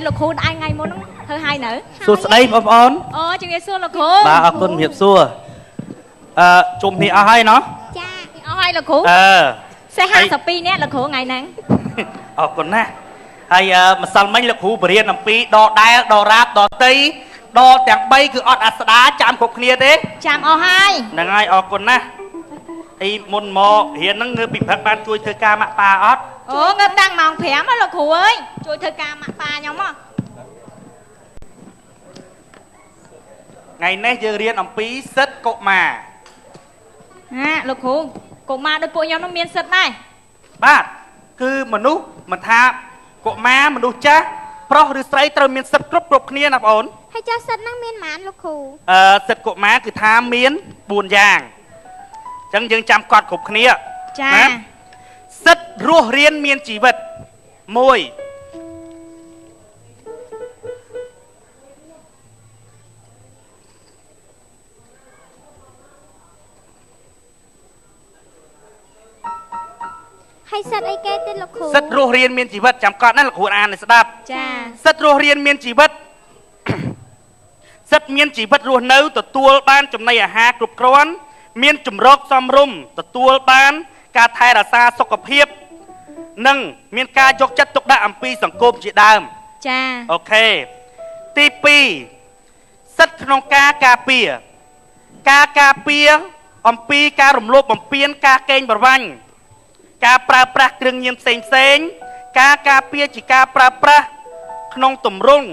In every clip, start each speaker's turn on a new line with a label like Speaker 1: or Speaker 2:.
Speaker 1: លោកគ្រូឯងថ្ងៃមុនហ្នឹងធ្វើហើយនៅ
Speaker 2: សួស្ដីបងប្អូន
Speaker 1: អូជំរាបសួរលោកគ្រូ
Speaker 2: បាទអរគុណជំរាបសួរជុំគ្នាអស់ហើយណោះ
Speaker 1: ចាអស់ហើយលោកគ្រូសេះ52នាក់លោកគ្រូថ្ងៃហ្នឹង
Speaker 2: អរគុណណាស់ហើយម្សិលមិញលោកគ្រូបរៀនអំពីដដែលដរ៉ាបដតីដទាំង3គឺអត់អាស្ដាចាំគ្រប់គ្នាទេ
Speaker 1: ចាំអស់ហើយ
Speaker 2: ហ្នឹងហើយអរគុណណាស់ហើយមុនមករៀនហ្នឹងងើបពីព្រឹកបានជួយធ្វើការម៉ាក់ប៉ាអត់
Speaker 1: អូងើបតាំងម៉ោង5ហ៎លោកគ្រូអើយជួយធ្វើការម៉ាក់ប៉ាខ្ញុំហ៎
Speaker 2: ថ្ងៃនេះយើងរៀនអំពីសិទ្ធិកុមារ
Speaker 1: លោកគ្រូកុមារដូចពួកខ្ញុំនោះមានសិទ្ធិដែរ
Speaker 2: បាទគឺមនុស្សមិនថាកុមារមនុស្សចាស់ប្រុសឬស្រីត្រូវមានសិទ្ធិគ្រប់គ្នាណាបងអូន
Speaker 3: ហើយចាស់សិទ្ធិហ្នឹងមានប៉ុន្មានលោកគ្រូ
Speaker 2: សិទ្ធិកុមារគឺថាមាន4យ៉ាងអញ្ចឹងយើងចាំកត់គ្រប់គ្នា
Speaker 1: ចា
Speaker 2: សិទ្ធិរស់រានមានជីវិត1
Speaker 3: ហើយសិទ្ធិអីគេទៀតលោកគ្រូ
Speaker 2: សិទ្ធិរស់រានមានជីវិតចាំកត់ណាលោកគ្រូអានឲ្យស្ដាប់
Speaker 1: ចា
Speaker 2: សិទ្ធិរស់រានមានជីវិតសិទ្ធិមានជីវិតរស់នៅទទួលបានចំណីអាហារគ្រប់គ្រាន់មានជំរកសមរម្យទទួលបានការថែរក្សាសុខភាពនិងមានការយកចិត្តទុកដាក់អំពីសង្គមជាដើម
Speaker 1: ចា
Speaker 2: អូខេទី2សិទ្ធិក្នុងការការពារអំពីការរំលោភបំពានការកេងប្រវ័ញ្ចការប្រើប្រាស់គ្រឿងញៀនផ្សេងការការពារជាការប្រើប្រាស់ក្នុងទម្រង់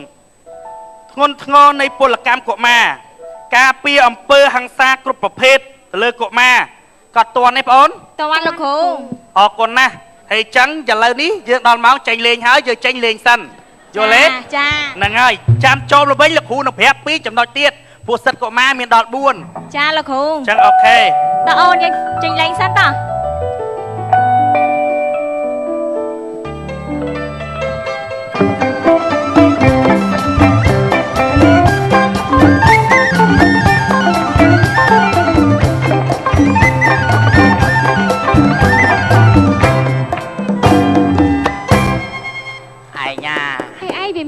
Speaker 2: ធ្ងន់ធ្ងរនៃពលកម្មកុមារការពារអំពើហិង្សាគ្រប់ប្រភេទទៅលើកុមារក៏តន់ទេបងអូន
Speaker 1: តន់លោកគ្រូ
Speaker 2: អរគុណណាស់ហើយអញ្ចឹងឥឡូវនេះយើងដល់ម៉ោងចេញលេងហើយយើងចេញលេងសិនយល់ទេ
Speaker 1: ចា
Speaker 2: ហ្នឹងហើយចាំចូលទៅវិញលោកគ្រូនឹងប្រាប់ពីចំណុចទៀតពួកសិទ្ធិកុមារមានដល់4
Speaker 1: ចាលោកគ្រូ
Speaker 2: អញ្ចឹងអូខេ
Speaker 1: បងអូនយើងចេញលេងសិនតោះ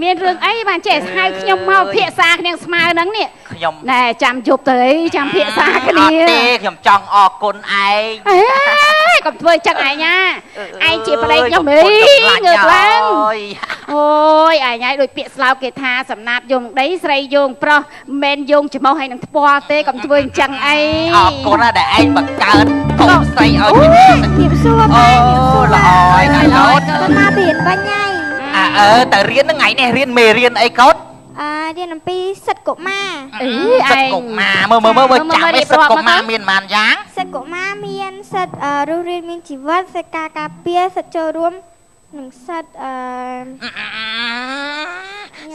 Speaker 4: មានរឿងអីបានចេះហៅខ្ញុំមកភាសាគ្នាស្មើហ្នឹងនេះ
Speaker 5: ខ្ញុំ
Speaker 4: ណែចាំយប់ទៅអីចាំភាសាគ្នា
Speaker 5: អត់ទេខ្ញុំចង់អរគុណឯង
Speaker 4: កុំធ្វើចឹងឯងឯងជាប្តីខ្ញុំអីងើបឡើងអូយឯងឲ្យដូចពាក្យស្លោកគេថាសំណាបយងដីស្រីយងប្រុសមិនយងច្រមុះហើយនឹងថ្ពាល់ទេកុំធ្វើអញ្ចឹងអី
Speaker 5: អរគុណណាស់ដែលឯងបង្កើតកុំស្រីឲ្យ
Speaker 3: ជៀបសួរ
Speaker 5: អូល្អហើយណាកូន
Speaker 3: ទៅមករៀនបាញ់ហើយ
Speaker 5: ទៅរៀនថ្ងៃនេះរៀនមេរៀនអីកូន
Speaker 3: រៀនអំពីសិទ្ធិកុមារ
Speaker 5: សិទ្ធិកុមារមើលចាំសិទ្ធិកុមារមានប៉ុន្មានយ៉ាង
Speaker 3: សិទ្ធិកុមារមានសិទ្ធិរស់រានមានជីវិតសិទ្ធិការពារសិទ្ធិចូលរួមនិងសិទ្ធិ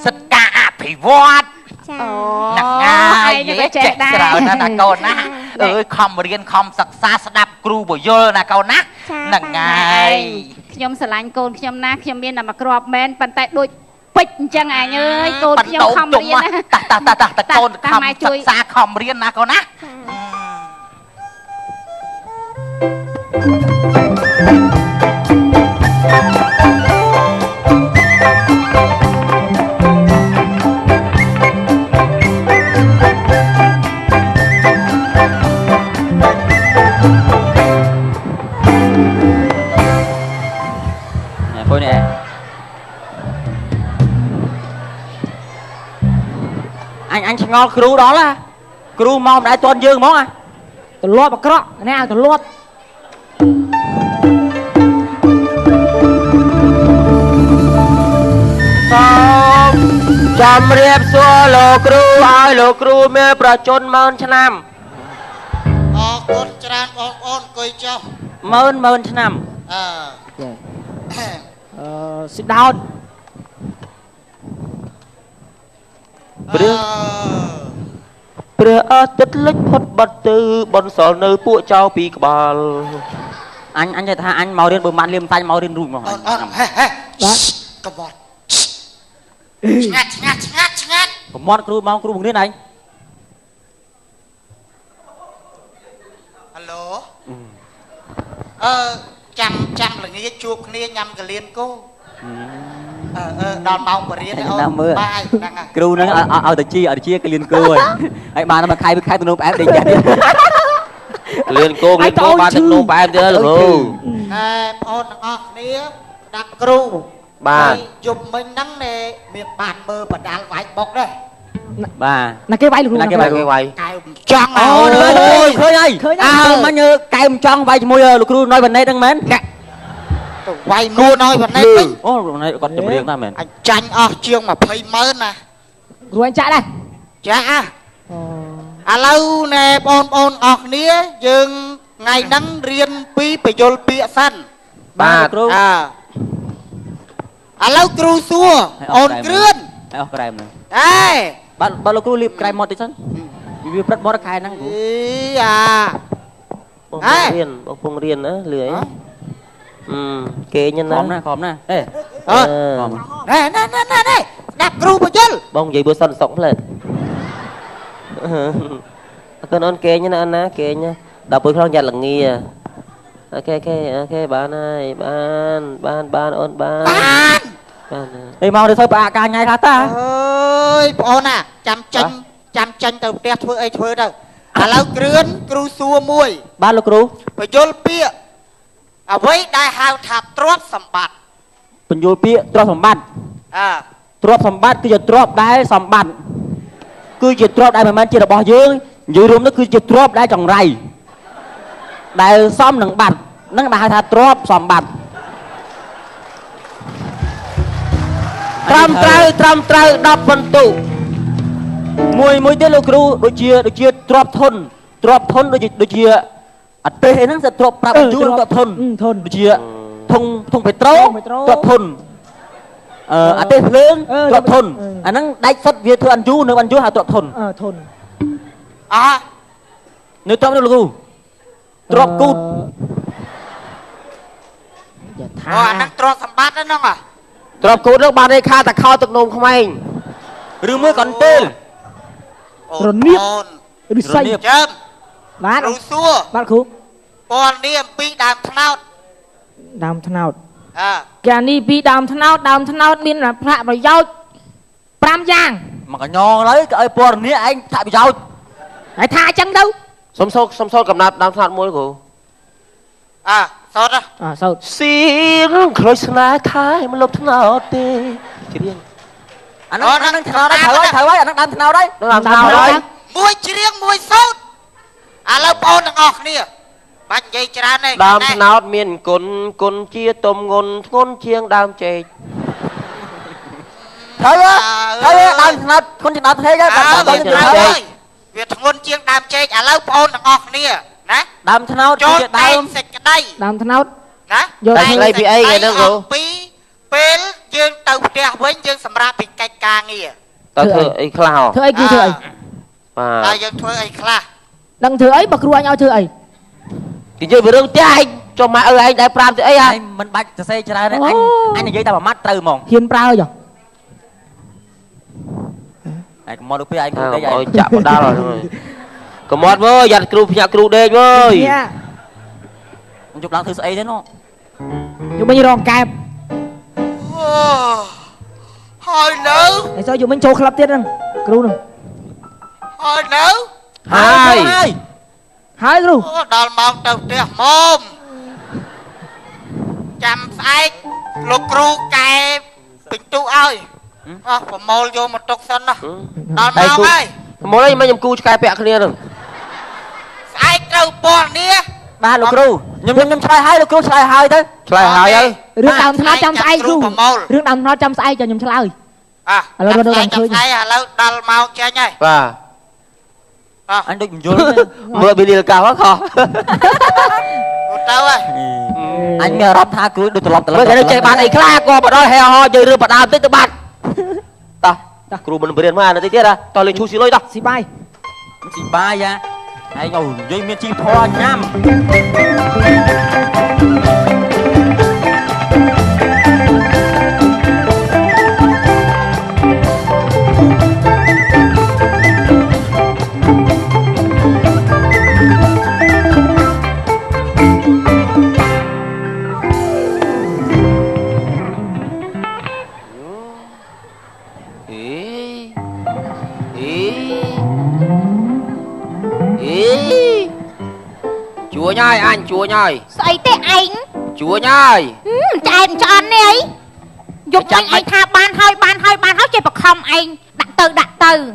Speaker 5: សិទ្ធិការអភិវឌ្ឍ
Speaker 3: ចា
Speaker 5: ហ្នឹងហើយនិយាយចេះច្រើនណាស់កូនណាអើយខំរៀនខំសិក្សាស្ដាប់គ្រូបយលណាកូនណាហ្នឹងហើយ
Speaker 4: ខ្ញុំស្រឡាញ់កូនខ្ញុំណាខ្ញុំមានតែមកគ្រាប់មែនប៉ុន្តែដូចពេជ្រអញ្ចឹងអញអើយកូនខ្ញុំខំរៀនណា
Speaker 5: តាកូនខំសិក្សាខំរៀនណាកូនណា
Speaker 6: ពុយនេះអញឆ្ងល់គ្រូដល់ហ่ะគ្រូមកមិនដែរទាន់យើងហ្មងទលាប់អាក្រក់នេះឲ្យទលាប់
Speaker 7: ជំរាបសួរលោកគ្រូឲ្យលោកគ្រូមានប្រជជន10000ឆ្នាំ
Speaker 8: អរគុណច្រើនបងប្អូនអង្គុយចុះ
Speaker 6: 10000ឆ្នាំស៊ីដោត
Speaker 8: ព្រឹង
Speaker 7: ព្រះអាទិត្យលិចផុតបាត់ទៅបនសល់នៅពួកចៅពីក្បាល
Speaker 6: អញចេះថាអញមករៀនបើមិនលៀមតាញ់មករៀនរូបមក
Speaker 8: អូនអូនហេហេកបត់ឆ្ងាត់ឆ្ងាត់ឆ្ងាត់ឆ្ងាត់
Speaker 6: ប្រមាត់គ្រូមកគ្រូបង្រៀនឯង
Speaker 8: ហេឡូចាំល្ងាចជួបគ្នាញ៉ាំកលៀនគោដល់ម៉ោងបរិញ្ញាអូនបាយហ្នឹងហើយ
Speaker 6: គ្រូហ្នឹងឲ្យទៅជាកលៀនគោហើយបានមកខែទៅនោមផ្អែមដេកចាស់ទៀត
Speaker 7: លៀនគោលៀនគោបានទឹកនោមផ្អែមទៀតលោកគ្រូ
Speaker 8: បងអូនទាំងអស់គ្នាដាក់គ្រូបាទយប់មិញហ្នឹងមានបានមើលបដាល់វាយបុកដែរ
Speaker 6: បាទ
Speaker 1: ណាគេវាយលោកគ្រូ
Speaker 7: ណាគេវាយក
Speaker 8: ែចង់
Speaker 6: អូឃើញហើយមិញកែមចង់វាយជាមួយលោកគ្រូណយវណ្ណេតហ្នឹងមែន
Speaker 8: ទៅវាយនួនឲ្យវណ្ណេតវិញ
Speaker 6: អូវណ្ណេតគាត់ចម្រៀងដែរមែន
Speaker 8: អញចាញ់អស់ជាង 20,000 ណា
Speaker 1: គ្រូអញចាក់ដែរ
Speaker 8: ចាឥឡូវណែបងប្អូនអស់គ្នាយើងថ្ងៃហ្នឹងរៀនពីបញ្យលពាក្យសិន
Speaker 6: បាទគ្រូ
Speaker 8: ឥឡូវគ្រូសួរអូនគ្រឿន
Speaker 6: អស់ក្រែមហ្នឹង
Speaker 8: បាទ
Speaker 6: លោកគ្រូលាបក្រែមមកតិចសិនវាព្រឹត្តបរិខែហ្នឹងគ្រូ
Speaker 7: បងពងរៀនណាលឿយគេញណា
Speaker 6: ខំណាហេ
Speaker 8: ណែស្ដាប់គ្រូបញ្យល
Speaker 7: បងនិយាយបើសិនសុកផ្លែតអើអូនគេញណាអូនណាគេញដល់ពេលខ្លងយ៉ាត់លងាអូខេបានហើយបានអូនបាន
Speaker 6: អីមកទៅធ្វើប្រអាការញ៉ៃខ្លះតា
Speaker 8: អើយបងអូនណាចាំចាញ់ទៅផ្ទះធ្វើអីធ្វើទៅឥឡូវគ្រឿនគ្រូសួរមួយ
Speaker 6: បាទលោកគ្រូ
Speaker 8: បញ្យលពាក្យអ្វីដែលហៅថាទ្រព្យសម្បត្តិ
Speaker 6: បញ្យលពាក្យទ្រព្យសម្បត្តិ ទ្រព្យសម្បត្តិគឺជាទ្រព្យដែលសម្បត្តិគឺជាទ្រព្យដែលមិនមែនជារបស់យើងនិយាយរួមនោះគឺជាទ្រព្យដែលចង្រៃដែលសមនឹងបាត់ហ្នឹងដែលហៅថាទ្រព្យសម្បត្តិ
Speaker 7: ត្រឹមត្រូវ10ពិន្ទុ
Speaker 6: មួយទៀតលោកគ្រូដូចជាទ្រព្យធនដូចជាអទេសអីហ្នឹងsẽទ្រព្យប្រាប់បញ្ជូនទ្រព្យធនដូចជាធុងពេត្រូទ្រព្យធនអទេសភ្លើងទ្រព្យធនអាហ្នឹងដាច់សុទ្ធវាធ្វើអញ្ជូនៅអញ្ជូហៅទ្រព្យធនធននៅទ្រព្យនោះលោកគ្រូទ្រព្យគូត
Speaker 8: អាហ្នឹងទ្រព្យសម្បត្តិហ្នឹង
Speaker 7: ទ្រព្យគូតនោះបានឯខាតខោទឹកនោមខ្មែង
Speaker 6: ឬមួយកន្ទេល
Speaker 1: រនៀបឬសៃ
Speaker 8: ចាំ
Speaker 1: បាទ
Speaker 8: គ្រូសួរ
Speaker 1: បាទគ្រូ
Speaker 8: ព័ត៌មានអំពីដើមត្នោត
Speaker 1: ដើមត្នោតកាលនេះពីដើមត្នោតមានប្រាក់ប្រយោជន៍5យ៉ាង
Speaker 6: មកកញ្ញងឡើយក៏ឲ្យព័ត៌មានឯងថាប្រយោជន៍
Speaker 1: ហើយថាអញ្ចឹងទៅ
Speaker 7: សុំសូត្រកំណាត់ដើមត្នោតមួយគ្រូ
Speaker 8: សូត្រ
Speaker 1: សូត្រ
Speaker 7: សៀងក្រួយស្នេហ៍ខែមិនលុបត្នោតទេច្រៀង
Speaker 6: អាហ្នឹងត្នោតហើយត្រូវហើយអាហ្នឹងដើមត្នោតហើយ
Speaker 7: ដើមត្នោតហើយ
Speaker 8: មួយច្រៀងមួយសូត្រឥឡូវបងទាំងអស់គ្នាបាច់និយាយច្រើនទេ
Speaker 7: ដើមត្នោតមានគុណជាទុំងន់ធ្ងន់ជាងដើមចេក
Speaker 6: ត្រូវដើមត្នោតគុណជាដើមចេកហើយ
Speaker 8: វាធ្ងន់ជាងដើមចេកឥឡូវបងទាំងអស់គ្នាណា
Speaker 6: ដើមត្នោតគឺជាដើម
Speaker 8: សេចក្តី
Speaker 1: ដើមត្នោត
Speaker 8: ណា
Speaker 1: យក
Speaker 7: ពីអីគេហ្នឹងគ្រូ
Speaker 8: ពីពេលយើងទៅផ្ទះវិញយើងសម្រាប់ពីកិច្ចការងារ
Speaker 7: តើធ្វើអីខ្លះ
Speaker 1: ធ្វើអីគឺធ្វើអី
Speaker 7: បាទ
Speaker 8: តើយើងធ្វើអីខ្លះ
Speaker 1: ដឹងធ្វើអីបើគ្រូអញឲ្យធ្វើអី
Speaker 7: និយាយពីរឿងផ្ទះឯងចុះមកឲ្យឯងដែរប្រាប់ទៅអីហ៎
Speaker 6: អញមិនបាច់សរសេរច្រើនទេអញនិយាយតែមួយម៉ាត់ត្រូវហ្មង
Speaker 1: ហ៊ានប្រើចុះ
Speaker 6: ឯកុំមកទៅពីឯងគ្រូដេកឯង
Speaker 7: ឲ្យចាក់បដាល់ហើយកុំមកវើយ៉ាត់គ្រូភ្ញាក់គ្រូដេកវើយ
Speaker 6: ខ្ញុំជប់ឡើងធ្វើស្អីទេនោះ
Speaker 1: យកមិញរងកែប
Speaker 8: ហើយនៅ
Speaker 1: ហើយសោះយកមិញចូលក្លឹបទៀតហ្នឹងគ្រូហ្នឹង
Speaker 8: ហើយនៅ
Speaker 1: ហើយគ្រូ
Speaker 8: ដល់ម៉ោងទៅផ្ទះមុំចាំស្អែកលោកគ្រូកែពេញទូឲ្យប្រមូលយកមកទុកសិនណាដល់ម៉ោងហើយ
Speaker 7: មកអីមិនខ្ញុំគូឆ្កែពាក់គ្នានឹង
Speaker 8: ស្អែកត្រូវព័ត៌មាន
Speaker 6: បាទលោកគ្រូខ្ញុំឆ្លើយហើយលោកគ្រូឆ្លើយហើយទៅ
Speaker 7: ឆ្លើយហើយ
Speaker 1: រឿងដើមថ្នោតចាំស្អែកគ្រូរឿងដើមថ្នោតចាំស្អែកចាំខ្ញុំឆ្លើយ ឥឡូវដល់ឃើញ
Speaker 8: ឥឡូវដល់ម៉ោងចេញហើយ
Speaker 7: បាទ
Speaker 6: អញដូចបញ្យល់
Speaker 7: មើលប៊ីលីលកៅខោ
Speaker 8: ទៅហើយ
Speaker 6: អញមានអារម្មណ៍ថាគ្រូដូចត្រឡប់
Speaker 7: មើលគេចេះបានអីខ្លះក៏បដហែហោយើងរឿងបដាមតិចទៅបាត់តោះគ្រូមិនបរៀនមកអានេះទៀតតោះលេងឈូស៊ីលុយតោះ
Speaker 1: ស៊ីបាយ
Speaker 7: ប
Speaker 6: ជីបាយយ៉ាហើយអូនិយាយមានជីធွာញ៉ាំ
Speaker 9: chúa nhơi anh chúa nhơi
Speaker 4: sợi tê anh
Speaker 9: chúa nhơi
Speaker 4: chạy em cho anh đi ấy dục anh tha ban hơi chơi bạc không anh đặt từ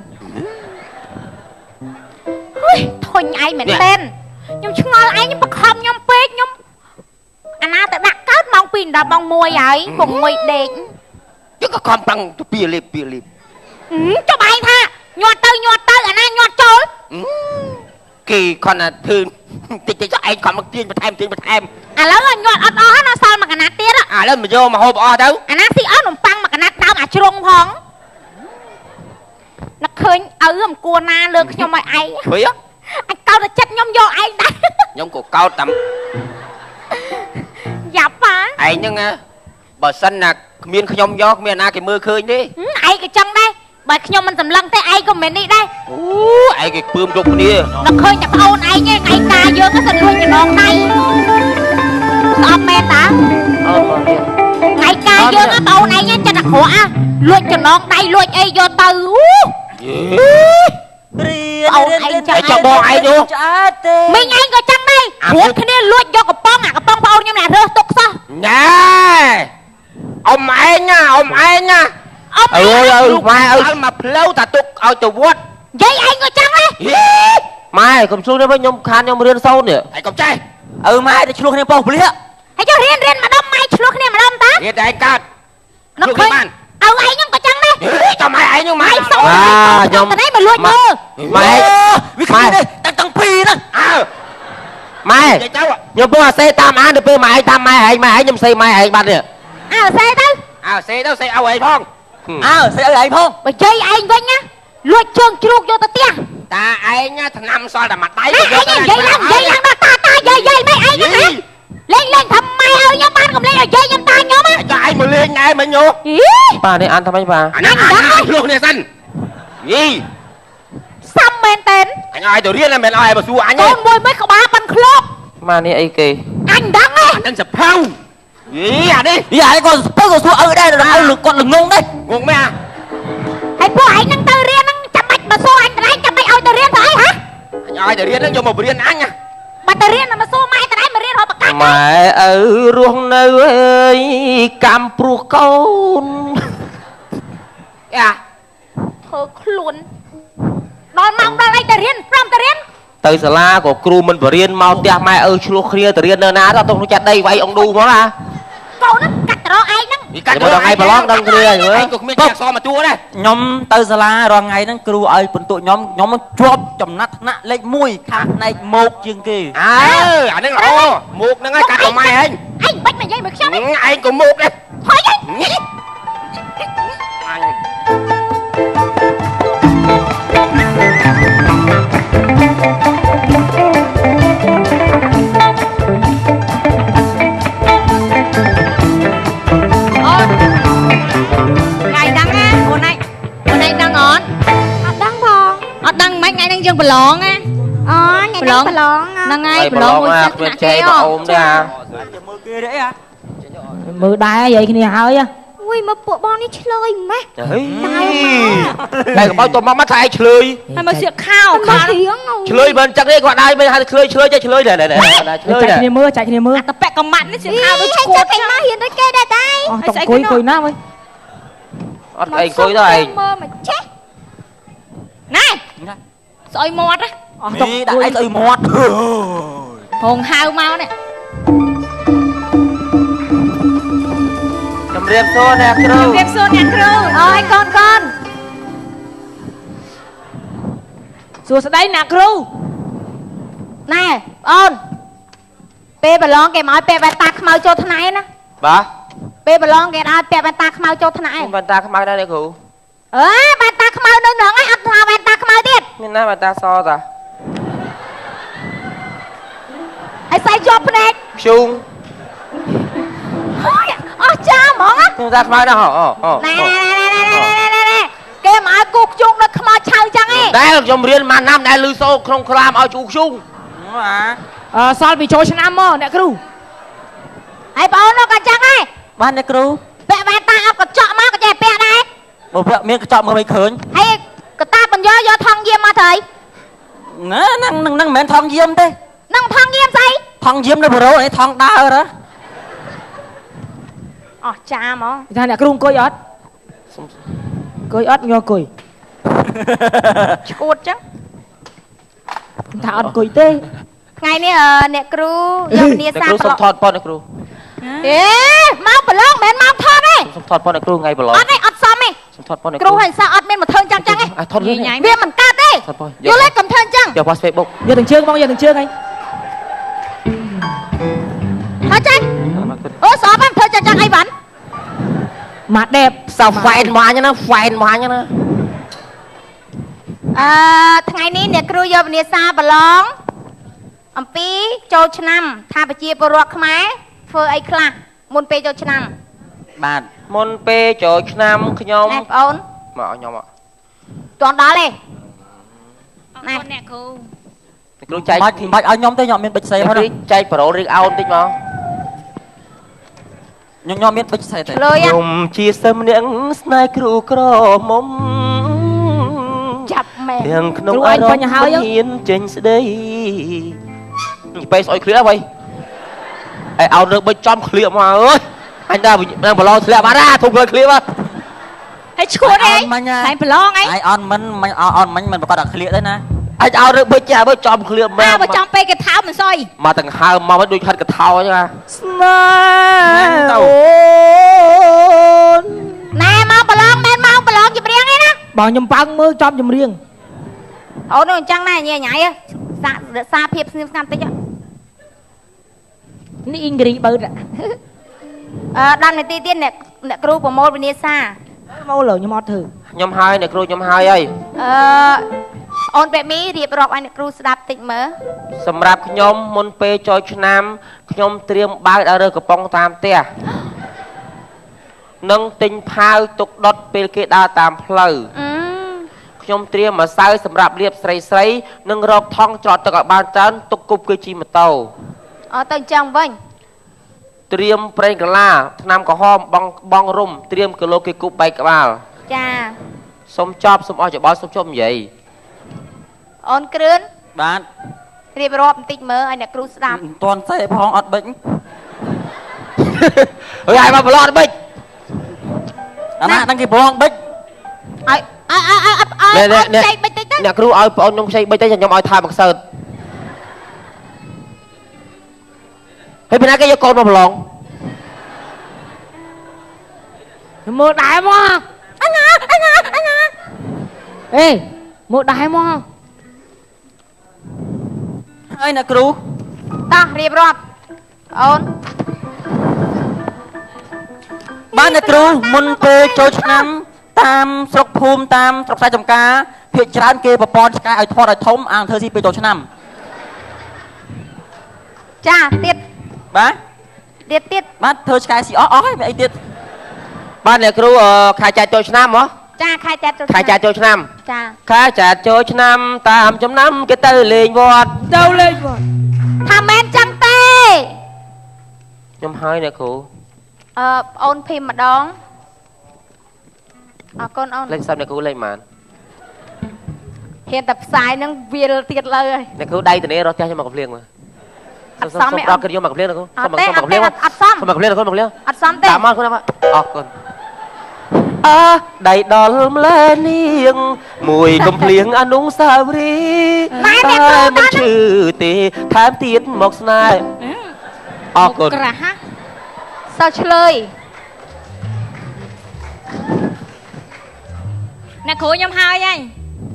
Speaker 4: thôi anh mệt tên nhưng chúng nói anh nhưng bạc không nhưng pết nhưng anh ta tự đặt cát mong pin đập mong môi ấy cùng môi đẹp
Speaker 9: chứ có con bằng bìa lịp
Speaker 4: cho bài tha nhọt từ anh ta nhọt trôi
Speaker 9: kỳ con là thư thì cho anh còn một tiền mà thêm
Speaker 4: à lớn là nhọt ọt ó nó sao mà cái nát tiết á
Speaker 9: à lớn mà vô mà hộp o đâu
Speaker 4: anh nát thì ớt nồng păng mà cái nát đau mà trông phong nó khơi ở một cua na lược cho mọi ai
Speaker 9: thúy á
Speaker 4: anh câu là chất nhóm vô anh đấy
Speaker 9: nhóm của cao tầm
Speaker 4: dập hả
Speaker 9: anh nhưng bờ sân là miền nhóm gió miền na cái mưa khơi đi
Speaker 4: ai cái chân đây bởi nhóm mình tầm lăng tới ai của mình đi đây
Speaker 9: ai cái bươm rục đi
Speaker 4: nó khơi chặt ôn ai nha ngày ca vô cái sân luôn cái non đây sao mẹ ta ngày ca vô cái ôn ai nha cho đặt hỏa luôn cho non đây luôn ai vô từ ôn ai
Speaker 9: cho bo ai vô
Speaker 4: mình anh có chân đây hút cái này luôn vô cái bông ôn như này rơ tục sao
Speaker 9: nè ông anh nha mai ơi mà lâu ta tục ao từ quất
Speaker 4: vậy anh có chân đấy
Speaker 7: mai cầm xuống đây với nhom khan nhom riêng sâu nè
Speaker 9: anh cầm trai
Speaker 7: mai để chuông này bao bự
Speaker 4: hãy cho riêng mà đông mai chuông này mà đông ta
Speaker 9: riêng đây cắt
Speaker 4: nó khơi anh nhưng có chân đấy
Speaker 9: cho mai anh nhưng mai
Speaker 4: sâu nhom cái đấy mà luôn mơ
Speaker 7: mai tăng pi đó mai nhom bố xe tam ăn được bê mai tam mai hãy nhom xe mai hãy ban nè
Speaker 4: xe đâu
Speaker 9: xe ao ấy phong
Speaker 7: xe ao ấy phong
Speaker 4: mà chơi anh với nhá luôn trường chuông vô ta tia
Speaker 9: ta anh nhá thằng năm soi là mặt tay
Speaker 4: anh dậy lăng đó ta dậy mấy anh nhá lên thầm mày ơi nhóm ban cùng lên rồi chơi nhóm ta nhóm á
Speaker 9: cho anh mà lên ngay mình vô
Speaker 7: bà đây ăn thăm anh bà
Speaker 9: anh luôn nè xanh gì
Speaker 4: xăm men tên
Speaker 9: anh ai đầu tiên là mình ai mà xua anh
Speaker 4: con môi mấy cậu ba bắn club
Speaker 7: mà này ấy kì
Speaker 4: anh đắng á
Speaker 9: anh sập phao gì à đi
Speaker 7: ấy con bớt con xua ở đây là ăn được con đừng ngon đấy
Speaker 9: ngon mấy à
Speaker 4: hãy bố anh năng tư riêng năng chăm mạch mà xô anh chăm mạch ôi tư riêng phải hả
Speaker 9: anh ai đầu tiên nó cho một riêng anh nha
Speaker 4: mà tư riêng là mà xô mai tư đấy mà riêng họ bạc cắt
Speaker 7: mẹ ở ruộng nơi cam pru con
Speaker 9: à
Speaker 4: thôi luôn đòi mong ra đây tư riêng from tư riêng
Speaker 7: từ sà la của cru mình vừa riêng mau tia mai ơi chua khria từ riêng nơi ná ra tôi nó chặt đây vậy ông đu nó ra
Speaker 4: cậu nó cắt rồi anh nó
Speaker 7: cắt rồi ngay bà lon đang kia nữa
Speaker 9: anh cũng biết chặt so mà chua đây
Speaker 6: nhóm từ sà la rồi ngày năng cru ơi phần tụi nhóm nó chộp chầm nát lên mùi khát này một chương kỳ
Speaker 9: anh ấy là một nó ngay cắt vào mai anh
Speaker 4: bắt mày dây mực sao đấy
Speaker 9: anh cũng một đây
Speaker 4: thôi anh ngày đăng á hôm nay đăng ngọn
Speaker 3: đăng phong
Speaker 4: đăng mấy ngày đăng dương bờ lon á
Speaker 3: ngày đăng bờ lon
Speaker 4: đăng ngay
Speaker 7: bờ lon á bên chơi mà ôm đấy à
Speaker 6: mưa kia đấy à mưa đai vậy kia hơi á
Speaker 3: ui mà bộ bon đi chơi má
Speaker 7: đây bao tôi mắt thay chơi
Speaker 4: hay mà sự khao
Speaker 7: chơi bên chắc đấy gọi đây bên hai chơi chơi này
Speaker 6: chạy kia mưa
Speaker 4: tập bẹ cầm mặn đấy sự khao
Speaker 3: đấy cho cảnh má hiện tới kê đây đây
Speaker 6: tổng cùi nam ơi
Speaker 7: anh cùi thôi
Speaker 3: mơ mà chết
Speaker 4: này soi mọt á
Speaker 6: đi đại soi mọt
Speaker 4: hồn hao mau này
Speaker 7: cầm riêng xô nè
Speaker 4: cru ơi con
Speaker 1: Sủa sao đấy nè cru
Speaker 4: nè ôn pe bà lon kẻ nói pe bà ta khmau cho thằng này nè
Speaker 7: bà
Speaker 4: pe bà lon kẻ nói pe bà ta khmau cho thằng này
Speaker 7: bà ta khmau đây này cũ
Speaker 4: bà ta khmau nơi nữa ngay ăn thà bà ta khmau tiếp
Speaker 9: មានណាបាតាសតា
Speaker 4: ហើយស្អីជាប់ភ្នែក
Speaker 9: ខ្ជូង
Speaker 4: ហើយអស់ចាហ្មង
Speaker 9: ខ្ញុំតាស្មើដល់អូ
Speaker 4: ណែគេមកឲ្យគូខ្ជុងនៅខ្មោចឆៅចឹងឯង
Speaker 9: ដែលខ្ញុំរៀនមួយឆ្នាំដែលលឺសូក្នុងក្រាមឲ្យជូខ្ជូង
Speaker 1: សល់ពីចូលឆ្នាំមកអ្នកគ្រូ
Speaker 4: ហើយបងអូននោះក៏ចឹងដែរ
Speaker 6: បានអ្នកគ្រូ
Speaker 4: ពាក់វ៉ែនតាអត់កញ្ចក់មកក៏ចេះពាក់ដែរ
Speaker 6: បើពាក់មានកញ្ចក់មើលមិនឃើញ
Speaker 4: ហើយកតាបញ្ញយកថងយាមមកទៅ
Speaker 6: ណាហ្នឹងមិនមែនថងយាមទេ
Speaker 4: នឹងថងយាមស្អី
Speaker 6: ថងយាមនៅបរោនេះថងដើរហ៎
Speaker 4: អស់ចាហ្មង
Speaker 1: ថាអ្នកគ្រូអង្គុយអត់អង្គុយអត់ញ័រអង្គុយ
Speaker 4: ឈួតចឹង
Speaker 1: ថាអត់អង្គុយទេ
Speaker 4: ថ្ងៃនេះអ្នកគ្រូយកវិញ្ញាសា
Speaker 9: គ្រូសុំថតប៉ុនអ្នកគ្រូ
Speaker 4: អេមកប្រឡងមិនមែនមកថតទេ
Speaker 9: សុំថតប៉ុនអ្នកគ្រូថ្ងៃប្រឡង
Speaker 4: អត់ទេអត់សមទេ
Speaker 9: សុំថតប៉ុនអ្នក
Speaker 4: គ្រូហើយសាអត់មានមកធ្វើចឹងចឹងទេ
Speaker 9: ថតលឿន
Speaker 4: វាមិនកើតទេ
Speaker 9: ថតប៉ុន
Speaker 4: យល់ទេកុំធ្វើចឹង
Speaker 9: យក post Facebook
Speaker 1: យកទាំងជើងមកយកទាំងជើងហើយ
Speaker 4: ហើយចាញ់អូស្អប់ហ្នឹងធ្វើចឹងចឹងអីវ៉ាន់
Speaker 1: មកដេប
Speaker 9: សៅហ្វែនមកអញណាហ្វែនមកអញណា
Speaker 4: ថ្ងៃនេះអ្នកគ្រូយកវិញ្ញាសាប្រឡងអំពីចូលឆ្នាំថាប្រជាពលរដ្ឋខ្មែរធ្វើអីខ្លះមុនពេលចូលឆ្នាំ
Speaker 6: បាទ
Speaker 9: មុនពេលចូលឆ្នាំខ្ញុំ
Speaker 4: ណែបងអូន
Speaker 9: មកខ្ញុំអត់
Speaker 4: ទាន់ដល់ទេណែ
Speaker 5: អ្នកគ្រូ
Speaker 9: អ្នកគ្រូចែក
Speaker 6: មិនឲ្យខ្ញុំទេខ្ញុំមានបិចសេផងណា
Speaker 9: ចែកប្រូឬអោនតិចមក
Speaker 6: ខ្ញុំមានបិចសេទេ
Speaker 4: លុយ
Speaker 9: ខ្ញុំជាសិស្សម្នាក់ស្នេហ៍គ្រូក្រមុំ
Speaker 4: ចាប់មែន
Speaker 9: ទាំងក្នុងអារម្មណ៍ហ៊ានចេញស្ដីពេលស្អុយឃ្លៀអ្វីហើយអោនរើបិចចំឃ្លៀមកអើយអញដល់ប្រឡងធ្លាក់បាត់ណាធំឃ្លៀមក
Speaker 4: ហើយឈួតអីតែប្រឡងអី
Speaker 6: អនមិនអនមិនប្រកាសដល់ឃ្លៀកទេណា
Speaker 9: អាចឲ្យរើបិចចាបើចំឃ្លៀមក
Speaker 4: បើចំពេលគេថោមិនសុយ
Speaker 9: មកទាំងហើមមកដូចហាត់កថោអញ្ចឹងណា
Speaker 1: ស្នេហ៍អូន
Speaker 4: ណែមកប្រឡងមែនមកប្រឡងចម្រៀងឯណា
Speaker 1: បងខ្ញុំប៉ើងមើលចំចម្រៀង
Speaker 4: អូននោះអញ្ចឹងណែញ៉ៃញ៉ៃសាភាពស្ងៀមស្ងាត់តិច
Speaker 1: នេះអ៊ីងគ្រីបើត
Speaker 4: 10នាទីទៀតអ្នកគ្រូប្រមូលវិញ្ញាសា
Speaker 1: មកលើខ្ញុំអត់ធ្វើ
Speaker 9: ខ្ញុំហើយអ្នកគ្រូខ្ញុំហើយហើយ
Speaker 4: អូនបែបមីរៀបរាប់ឲ្យអ្នកគ្រូស្ដាប់តិចមើល
Speaker 9: សម្រាប់ខ្ញុំមុនពេលចូលឆ្នាំខ្ញុំត្រៀមបើកដល់រើកំប៉ុងតាមផ្ទះនឹងទិញផាវទុកដុតពេលគេដើរតាមផ្លូវខ្ញុំត្រៀមម្សៅសម្រាប់លាបស្រីនិងរកថង់ច្រត់ទឹកឲ្យបានច្រើនទុកគប់គឺជិះម៉ូតូ
Speaker 4: ទៅអញ្ចឹងវិញ
Speaker 9: ត្រៀមប្រេងកាឡាថ្នាំក្រហមបងរុំត្រៀមគីឡូគេគប់បែកក្បាល
Speaker 4: ចា
Speaker 9: សុំចប់សុំអស់ច្បល់សុំជប់និយាយ
Speaker 4: អូនគ្រឿន
Speaker 6: បាទ
Speaker 4: រៀបរាប់បន្តិចមើលឲ្យអ្នកគ្រូស្ដាប់
Speaker 6: មិនទាន់សេផងអត់បិច
Speaker 9: ហើយមកប្រឡងបិច
Speaker 6: អាណាហ្នឹងគេប្រឡងបិច
Speaker 4: ឲ្យចែកបិចតិចទៅ
Speaker 9: អ្នកគ្រូឲ្យបងខ្ញុំខ្ចីបិចទៅខ្ញុំឲ្យថើមកសើតហើយពីណាគេយកកូនមកប្រឡង
Speaker 1: មើលដែរមកអញណាអេមើលដែរមក
Speaker 6: ហើយអ្នកគ្រូ
Speaker 4: តោះរៀបរាប់អូន
Speaker 6: បានអ្នកគ្រូមុនពេលចូលឆ្នាំតាមស្រុកភូមិតាមស្រុកខ្សែចំការភាគច្រើនគេប្រព័ន្ធឆ្កែឲ្យធាត់ឲ្យធំអាងធ្វើស៊ីពេលចូលឆ្នាំ
Speaker 4: ចាទៀត
Speaker 6: បាទ
Speaker 4: ទៀត
Speaker 6: បាទធ្វើឆ្កែស៊ីអស់ហើយមានអីទៀត
Speaker 9: បាទអ្នកគ្រូខែចែកចូលឆ្នាំហ៎
Speaker 4: ចាខែចាត់ចូល
Speaker 9: ខែចែកចូលឆ្នាំ
Speaker 4: ចា
Speaker 9: ខែចែកចូលឆ្នាំតាមចំណាំគេទៅលេងវត្ត
Speaker 1: ទៅលេងវត្ត
Speaker 4: ថាមែនចឹងទេ
Speaker 9: ខ្ញុំហើយអ្នកគ្រូ
Speaker 4: អូនភីមម្ដងអរគុណអូន
Speaker 9: លេខសាប់អ្នកគ្រូលេខប៉ុន្មាន
Speaker 4: ហ៊ានតែផ្សាយនឹងវាលទៀតលើហើយ
Speaker 9: អ្នកគ្រូដៃតនេរត់ផ្ទះខ្ញុំមកកំភ្លៀងមើល
Speaker 4: អត់សមទេ
Speaker 9: ដល់គេយកមកកំភ្លៀងអ្នកគ្រូ
Speaker 4: អត់ទេអត់សម
Speaker 9: មកកំភ្លៀងអ្នកគ្រូមកកំភ្លៀង
Speaker 4: អត់សមទេ
Speaker 9: តាមមកគ្រូណាអរគុណដៃដល់ម្លែនាងមួយកំភ្លៀងអនុស្សាវរីយ៍តែមិនឈឺទេថែមទៀតមកស្នេហ៍អរគុណ
Speaker 4: ក្រាស់ហ่ะសិស្សឆ្លើយ
Speaker 5: អ្នកគ្រូខ្ញុំហើយហើយ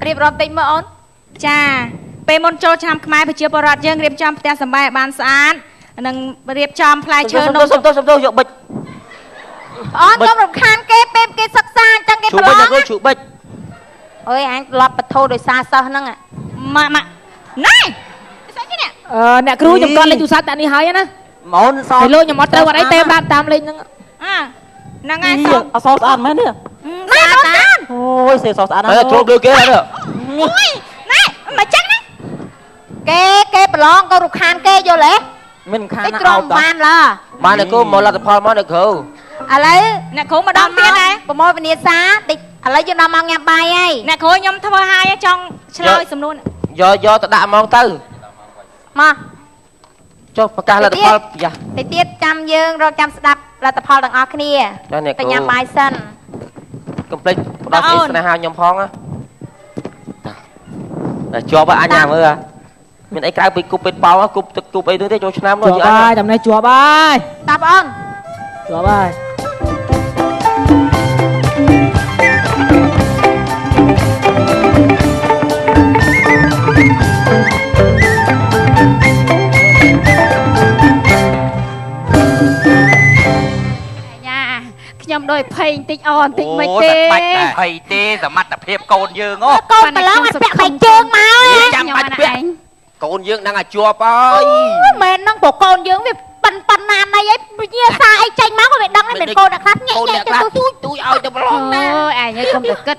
Speaker 4: រៀបរាប់តិចមើលអូន
Speaker 5: ចាពេលមុនចូលឆ្នាំខ្មែរប្រជាពលរដ្ឋយើងរៀបចំផ្ទះសម្បែងឲ្យបានស្អាតនិងរៀបចំផ្លែឈើនំ
Speaker 9: សុំទោសយកបិច
Speaker 4: អូនកុំរំខានគេពេលគេសិក្សាអញ្ចឹងគេ
Speaker 9: ជួ
Speaker 4: ប្រឡង
Speaker 9: បិចជួបបិច
Speaker 10: ơi anh lọt bật thô rồi xa sao nâng ạ
Speaker 4: mà này sao chứ nè
Speaker 1: nè kêu nhầm con lên chú sát tại đi hỏi á
Speaker 6: món sao
Speaker 1: phải lôi nhầm mót đâu vào đấy tem ban tam lên nữa
Speaker 10: nâng anh sao
Speaker 6: sao ăn mấy nè
Speaker 10: nè
Speaker 6: ôi xe sao ăn đấy trộm đưa kia nữa
Speaker 10: ui này mà chắc đấy kê bà lon câu rụt khan kê vô lẽ
Speaker 6: mình khan
Speaker 10: cái tròn ban là
Speaker 7: ban này cô một là tập phò món được không
Speaker 10: à lấy
Speaker 4: nè khổ mà đón tiền này
Speaker 10: bà môi bên nhiệt xa thì à lấy cho nó mang nhạc bài ấy
Speaker 4: nè khổ nhom thơ hai trong chơi sầm luôn
Speaker 7: do ta đã mong tư
Speaker 10: mà
Speaker 7: cho cả là tập phò dạ
Speaker 10: thì tiết chăm dương rồi chăm đập là tập phò đằng ở kia tại nhà bài sân
Speaker 7: complete đó sẽ hai nhóm phong á cho bà anh nhà mới à mình ấy cái bị cục bị bao á cục ấy thế cho năm rồi
Speaker 1: chùa bài tầm này chùa bài
Speaker 10: tập ơn
Speaker 1: chùa bài
Speaker 4: nha nhom đôi phây tích on tích mấy
Speaker 5: tê phây tê giờ mặt tập hiệp cồn dương ó
Speaker 10: con mà lớn anh bẹt bạch trương mà
Speaker 5: chẳng bạch bẹt cồn dương đang ở chùa bơi
Speaker 10: mẹ nó của con dương vì bần nàn này ấy như sao ai tranh máu của mẹ đăng lên mẹ cô đã khát nhẹ nhẹ cho tôi
Speaker 5: ơi cho bông
Speaker 4: ơi ai nhớ không được cất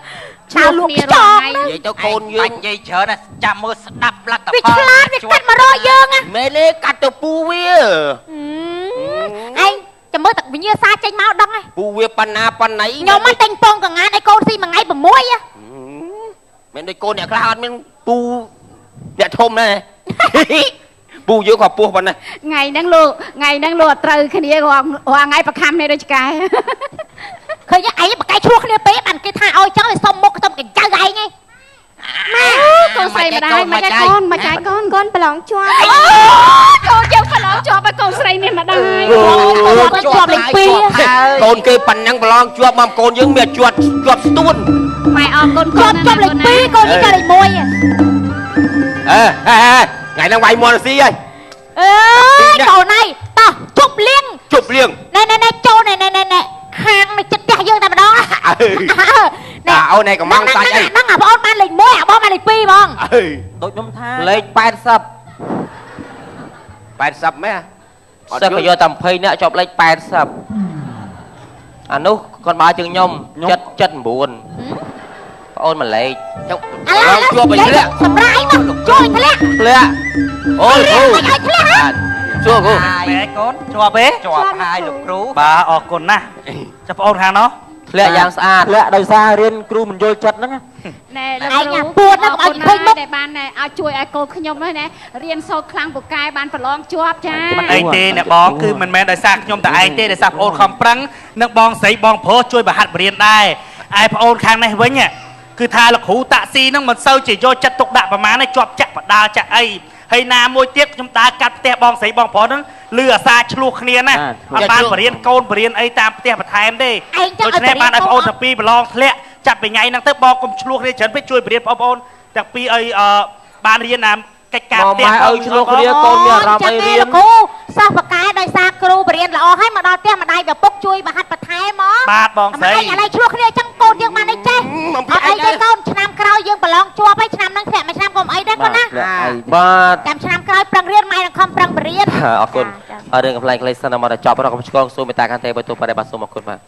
Speaker 10: sao luộc tròn
Speaker 5: vậy cho cồn dương vậy chờ nè chạm mưa đập lắc tập
Speaker 10: vì chát vì cắt mà roi dương á
Speaker 5: mẹ lê cắt cho pu vía
Speaker 10: anh chả mới tập vì như sao tranh máu đăng ấy
Speaker 5: pu vía pan nấy
Speaker 10: nhau mắt tinh phong cả ngàn này con gì mà ngay bằng môi á
Speaker 5: mẹ đây cô nè cloud mình pu nè thôm này pu dưới khoa pu pan này
Speaker 4: ngày đang lùa từ khi đi hoàng ngày bạc ham này đây cái
Speaker 10: khơi nhá ấy mà cái chuột này bé bàn cái tha ôi cháu thì xong một cái chơi gay ngay
Speaker 4: con say mà đây mà cái con
Speaker 3: bà lỏng cho
Speaker 4: con cháu phải lỏng cho bà con say nên mà đây
Speaker 10: con chuột lịch pi
Speaker 5: con kê pan nhang balong chuột mà con dương miệt chuột tuôn
Speaker 4: mày con
Speaker 10: chuột lịch pi con đi ra lịch môi
Speaker 5: ngày đang bay mua gì ơi
Speaker 10: cậu này tao chụp liêng này châu này hàng này chật chặt dương tại mà đó
Speaker 5: ôi này còn mang tay ấy
Speaker 10: nó ngập ôn man lịch môi bom man lịch pi bong
Speaker 6: tôi nhóm tha
Speaker 7: lấy pan sập mấy à sao phải do tầm phây nữa chọc lấy pan sập à nú con ba chừng nhom chất buồn ôn mà lấy
Speaker 5: chua bình thế
Speaker 10: sầm rãi mà trôi thế
Speaker 7: lẹ ôi chua cô
Speaker 2: mẹ con chùa bé
Speaker 5: chùa hai lục rú
Speaker 2: bà ở con na chụp ôn hàng nó
Speaker 7: ធ្លាក់យ៉ាងស្អាត
Speaker 6: ធ្លាក់ដោយសាររៀនគ្រូមិនយល់ចិត្តហ្នឹង
Speaker 4: ណែលោកគ្រូពួតណាកុំឲ្យឃើញមុខតែបានណែឲ្យជួយឲ្យកូនខ្ញុំហ្នឹងណែរៀនសូត្រខ្លាំងពូកែបានប្រឡងជាប់ចា
Speaker 2: មិនអីទេអ្នកបងគឺមិនមែនដោយសារខ្ញុំតែឯងទេដោយសារប្អូនខំប្រឹងនិងបងស្រីបងប្រុសជួយបរហាត់បរៀនដែរឯប្អូនខាងនេះវិញគឺថាលោកគ្រូតាក់ស៊ីហ្នឹងមិនសូវជាយកចិត្តទុកដាក់ប្រហែលទេជាប់ចាក់បដាលចាក់អីហើយណាមួយទៀតខ្ញុំដើរកាត់ផ្ទះបងស្រីបងប្រុសហ្នឹងលឺអាសាឆ្លោះគ្នាណាអត់បានបរៀនកូនបរៀនអីតាមផ្ទះបន្ថែមទេដូច្នេះបានឲ្យប្អូនតាពីប្រឡងធ្លាក់ចាប់ពីថ្ងៃហ្នឹងទៅបងកុំឆ្លោះគ្នាច្រើនពេកជួយបរៀនបងប្អូនទាំងពីរអីបានរៀនតាមកិច្ចការផ្ទះ
Speaker 7: ឲ្យឆ្លោះគ្នាកូនមានអារម្មណ៍អីរៀន
Speaker 10: គ្រូសិស្សបកែដោយសារគ្រូបរៀនល្អហើយមកដល់ផ្ទះម្ដាយឪពុកជួយបរហាត់បន្ថែមមក
Speaker 2: បាទបងស្រី
Speaker 10: ឥឡូវឆ្លោះគ្នាអញ្ចឹងកូនយើងបានអីចេះអត់អីទេកូនឆ្នាំក្រោយយើងប្រឡងជាប់ហើយឆ្នាំហ្នឹងធ្លាក់មួយឆ្នាំកុំអីដែរកូនណា
Speaker 7: បាទ
Speaker 10: តាមឆ្នាំក្រោយប្រឹងរៀនម៉ែនឹងខំប្រឹងបរៀន
Speaker 7: អរគុណរឿងកំ pl ៃ សិនមកដល់ចប់រកកុំឆ្កងសូមមេត្តាកាន់តែបើទូបរិបត្តិសូមអរគុណបាទ